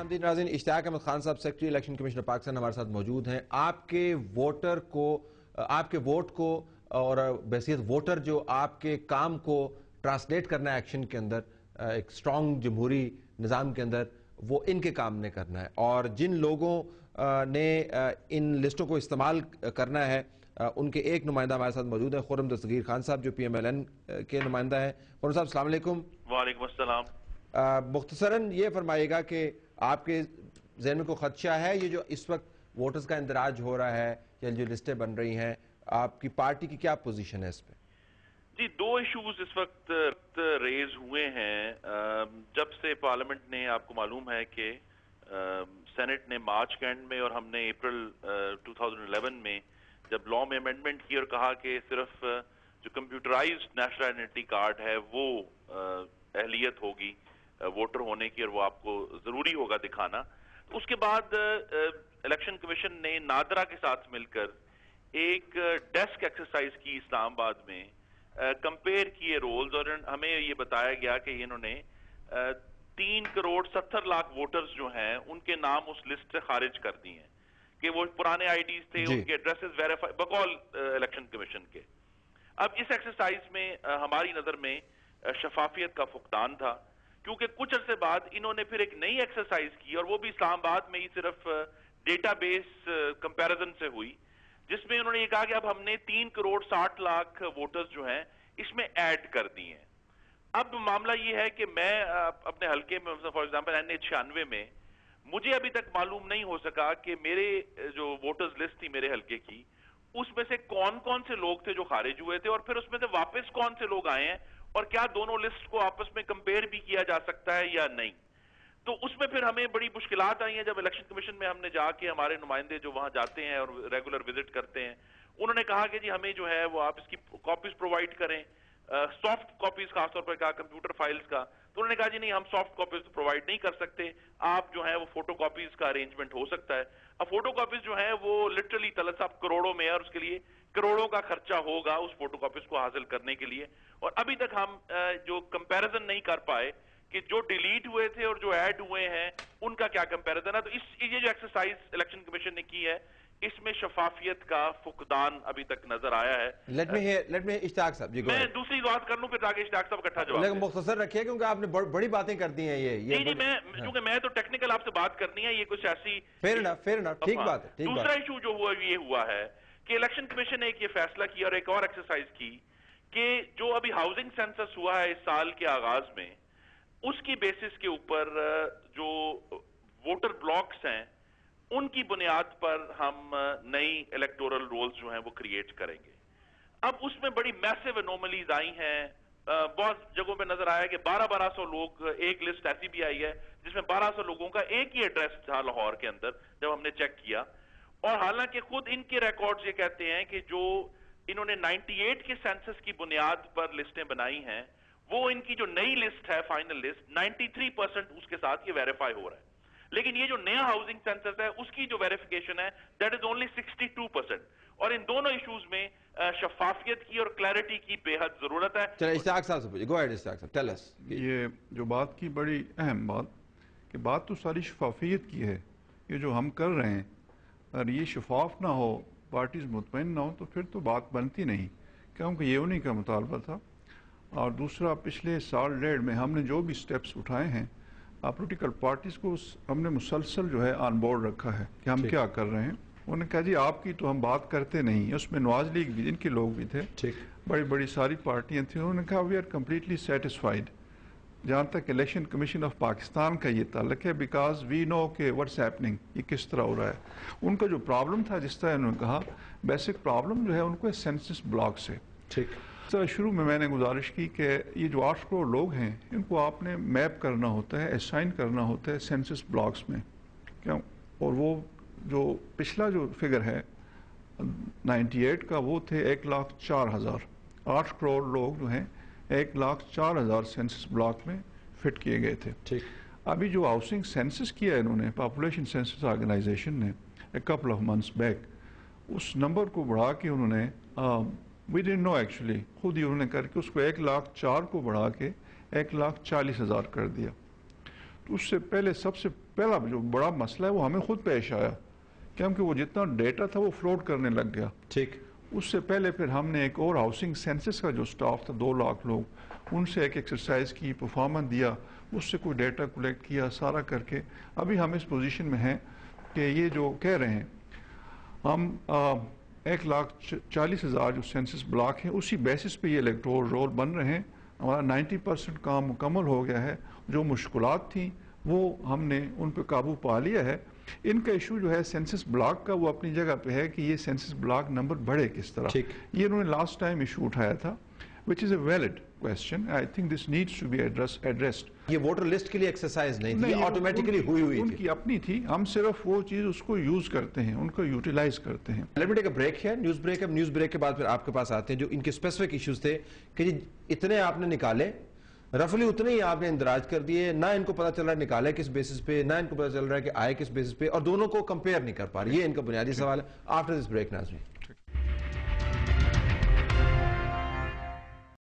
آمدید ناظرین، اشتیاق احمد خان صاحب secretary election commission of Pakistan ہمارے ساتھ موجود ہیں۔ آپ کے ووٹ کو اور بحیثیت ووٹر جو آپ کے کام کو ٹرانسلیٹ کرنا ہے ایکشن کے اندر، ایک سٹرونگ جمہوری نظام کے اندر، وہ ان کے کام نے کرنا ہے، اور جن لوگوں نے ان لسٹوں کو استعمال کرنا ہے ان کے ایک نمائندہ ہمارے ساتھ موجود ہیں، خرم دستگیر خان صاحب جو پی ایم ایل این کے نمائندہ ہیں۔ خرم صاحب السلام علیکم۔ وعلیکم السلام۔ مختصراً یہ فرمائیے گا کہ آپ کے ذہن میں کوئی خدشہ ہے یہ جو اس وقت ووٹرز کا اندراج ہو رہا ہے یا جو لسٹیں بن رہی ہیں، آپ کی پارٹی کی کیا پوزیشن ہے اس پہ؟ جی، دو ایشوز اس وقت ریز ہوئے ہیں جب سے پارلیمنٹ نے، آپ کو معلوم ہے کہ سینٹ نے مارچ کے اینڈ میں اور ہم نے اپریل 2011 میں جب لا میں امینڈمنٹ کی اور کہا کہ صرف جو کمپیوٹرائزڈ نیشنل آئیڈینٹی کارڈ ہے وہ اہلیت ہوگی ووٹر ہونے کی اور وہ آپ کو ضروری ہوگا دکھانا، تو اس کے بعد الیکشن کمیشن نے نادرا کے ساتھ مل کر ایک ڈیسک ایکسرسائز کی اسلام آباد میں، کمپیئر کیے رولز، اور ہمیں یہ بتایا گیا کہ انہوں نے 3,70,00,000 ووٹرز جو ہیں ان کے نام اس لسٹ سے خارج کر دی ہیں کہ وہ پرانے آئی ڈیز تھے، ان کے ایڈریسز ویریفائی بقول الیکشن کمیشن کے۔ اب اس ایکسرسائز میں ہماری نظر میں شفافیت کا فقدان تھا، کیونکہ کچھ عرصے بعد انہوں نے پھر ایک نئی ایکسرسائز کی اور وہ بھی اسلام آباد میں ہی صرف ڈیٹا بیس کمپیریزن سے ہوئی، جس میں انہوں نے یہ کہا کہ اب ہم نے 3,60,00,000 ووٹرز جو ہیں اس میں ایڈ کر دی ہیں۔ اب معاملہ یہ ہے کہ میں اپنے حلقے میں فار ایگزامپل NA96 میں مجھے ابھی تک معلوم نہیں ہو سکا کہ میرے جو ووٹرز لسٹ تھی میرے حلقے کی، اس میں سے کون کون سے لوگ تھے جو خارج ہوئے تھے، اور پھر اس میں سے واپس کون سے لوگ آئے ہیں، اور کیا دونوں لسٹ کو آپس میں کمپیئر بھی کیا جا سکتا ہے یا نہیں۔ تو اس میں پھر ہمیں بڑی مشکلات آئی ہیں جب الیکشن کمیشن میں ہم نے جا کے، ہمارے نمائندے جو وہاں جاتے ہیں اور ریگولر وزٹ کرتے ہیں، انہوں نے کہا کہ جی ہمیں جو ہے وہ آپ اس کی کاپیز پرووائڈ کریں، سافٹ کاپیز خاص طور پر کہا کمپیوٹر فائلز کا، تو انہوں نے کہا جی نہیں، ہم سافٹ کاپیز پرووائڈ نہیں کر سکتے، آپ جو ہے وہ فوٹو کاپیز کا ارینجمنٹ ہو سکتا ہے۔ اب فوٹو کاپیز جو ہیں وہ لٹرلی طلعت صاحب کروڑوں میں ہے، اور اس کے لیے کروڑوں کا خرچہ ہوگا اس فوٹو کاپیز کو حاصل کرنے کے لیے، اور ابھی تک ہم جو کمپیریزن نہیں کر پائے کہ جو ڈیلیٹ ہوئے تھے اور جو ایڈ ہوئے ہیں ان کا کیا کمپیریزن ہے۔ تو یہ جو ایکسرسائز الیکشن کمیشن نے کی ہے، اس میں شفافیت کا فقدان ابھی تک نظر آیا ہے۔ لیٹ می اشتیاق صاحب، میں دوسری بات کر لوں پھر تاکہ اشتیاق صاحب اکٹھا جواب لیکن مختصر رکھیے کیونکہ آپ نے بڑی باتیں کر دی ہیں۔ نہیں، چونکہ میں تو ٹیکنیکل آپ سے بات کرنی ہے، یہ کچھ ایسی فیر انف، ٹھیک بات ہے۔ دوسرا ایشو جو ہوا یہ ہوا ہے کہ الیکشن کمیشن نے ایک یہ فیصلہ کیا اور ایک اور ایکسرسائز کی کہ جو ابھی ہاؤسنگ سینسس ہوا ہے اس سال کے آغاز میں، اس کی بیسس کے اوپر جو ووٹر بلاکس ہیں ان کی بنیاد پر ہم نئی الیکٹورل رولز جو ہیں وہ کریٹ کریں گے۔ اب اس میں بڑی میسو انوملیز آئی ہیں، بہت جگہوں پہ نظر آیا کہ 1200 لوگ، ایک لسٹ ایسی بھی آئی ہے جس میں 1200 لوگوں کا ایک ہی ایڈریس تھا لاہور کے اندر جب ہم نے چیک کیا، اور حالانکہ خود ان کے ریکارڈز یہ کہتے ہیں کہ جو انہوں نے 98 کے سینسس کی بنیاد پر لسٹیں بنائی ہیں، وہ ان کی جو نئی لسٹ ہے فائنل لسٹ 93% اس کے ساتھ یہ ویریفائی ہو رہا ہے، لیکن یہ جو نیا ہاؤسنگ سینسس ہے اس کی جو ویریفیکیشن ہے دیٹ از اونلی 62%، اور ان دونوں ایشوز میں شفافیت کی اور کلیئرٹی کی بے حد ضرورت ہے۔ چلیں اشتیاق صاحب سے پوچھیں، گو ایڈ اشتیاق صاحب، ٹیل اس۔ یہ جو بات کی بڑی اہم بات کہ بات تو ساری شفافیت کی ہے، یہ جو ہم کر رہے ہیں اور یہ شفاف نہ ہو، پارٹیز مطمئن نہ ہو تو پھر تو بات بنتی نہیں، کیونکہ یہ انہی کا مطالبہ تھا۔ اور دوسرا، پچھلے سال ڈیڑھ میں ہم نے جو بھی سٹیپس اٹھائے ہیں، پولیٹیکل پارٹیز کو ہم نے مسلسل جو ہے آن بورڈ رکھا ہے کہ ہم کیا کر رہے ہیں۔ انہوں نے کہا جی آپ کی تو ہم بات کرتے نہیں، اس میں نواز لیگ بھی، جن کے لوگ بھی تھے، بڑی ساری پارٹیاں تھیں، انہوں نے کہا وی آر کمپلیٹلی سیٹسفائیڈ جہاں تک الیکشن کمیشن آف پاکستان کا یہ تعلق ہے، بیکاز وی نو کہ واٹس ہیپننگ، یہ کس طرح ہو رہا ہے۔ ان کا جو پرابلم تھا، جس طرح انہوں نے کہا، بیسک پرابلم جو ہے ان کو سینسس بلاک سے۔ شروع میں نے گزارش کی کہ یہ جو 8 کروڑ لوگ ہیں ان کو آپ نے میپ کرنا ہوتا ہے، اسائن کرنا ہوتا ہے سینسس بلاکس میں، کیوں؟ اور وہ جو پچھلا جو فگر ہے 98 کا، وہ تھے 1,04,000، 8 کروڑ لوگ جو ہیں 1,04,000 سینسس بلاک میں فٹ کیے گئے تھے۔ ابھی جو ہاؤسنگ سینسس کیا ہے انہوں نے، پاپولیشن سینسس آرگنائزیشن نے couple of months بیک، اس نمبر کو بڑھا کے انہوں نے وی ڈنٹ نو ایکچولی، خود ہی انہوں نے کر کے اس کو 1,04,000 کو بڑھا کے 1,40,000 کر دیا۔ تو اس سے پہلے سب سے پہلا جو بڑا مسئلہ ہے وہ ہمیں خود پیش آیا کہ وہ جتنا ڈیٹا تھا وہ فلوٹ کرنے لگ گیا. ٹھیک. اس سے پہلے پھر ہم نے ایک اور ہاؤسنگ سینسس کا جو سٹاف تھا 2 لاکھ لوگ ان سے ایک ایکسرسائز کی پرفارمنس دیا اس سے کوئی ڈیٹا کلیکٹ کیا سارا کر کے ابھی ہم اس پوزیشن میں ہیں کہ یہ جو کہہ رہے ہیں ہم 1,40,000 جو سینسس بلاک ہیں اسی بیسس پہ یہ الیکٹورل رول بن رہے ہیں. ہمارا 90% کام مکمل ہو گیا ہے. جو مشکلات تھیں وہ ہم نے ان پہ قابو پا لیا ہے. ان کا ایشو جو ہے سینسس بلاک کا وہ اپنی جگہ پہ ہے کہ یہ سینسس بلاک نمبر بڑھے کس طرح. یہ انہوں نے لاسٹ ٹائم ایشو اٹھایا تھا which is a valid question. I think this needs to be addressed. یہ ووٹر لسٹ کے لیے ایکسرسائز نہیں تھی, یہ آٹومیٹکلی ہوئی ان کی اپنی تھی. ہم صرف وہ چیز اس کو یوز کرتے ہیں, ان کو یوٹیلائز کرتے ہیں. Let me take a break here, news break. اب نیوز بریک کے بعد پھر آپ کے پاس آتے ہیں جو ان کے اسپیسیفک ایشوز تھے کہ جی اتنے آپ نے نکالے, رفلی اتنے ہی آپ نے اندراج کر دیے, نہ ان کو پتا چل رہا ہے نکالے کس بیسس پہ, نہ ان کو پتا چل رہا ہے کہ آئے کس بیسس پہ, اور دونوں کو کمپیئر نہیں کر پا رہے. یہ ان کا بنیادی سوال ہے. آفٹر دس بریک ناظرین.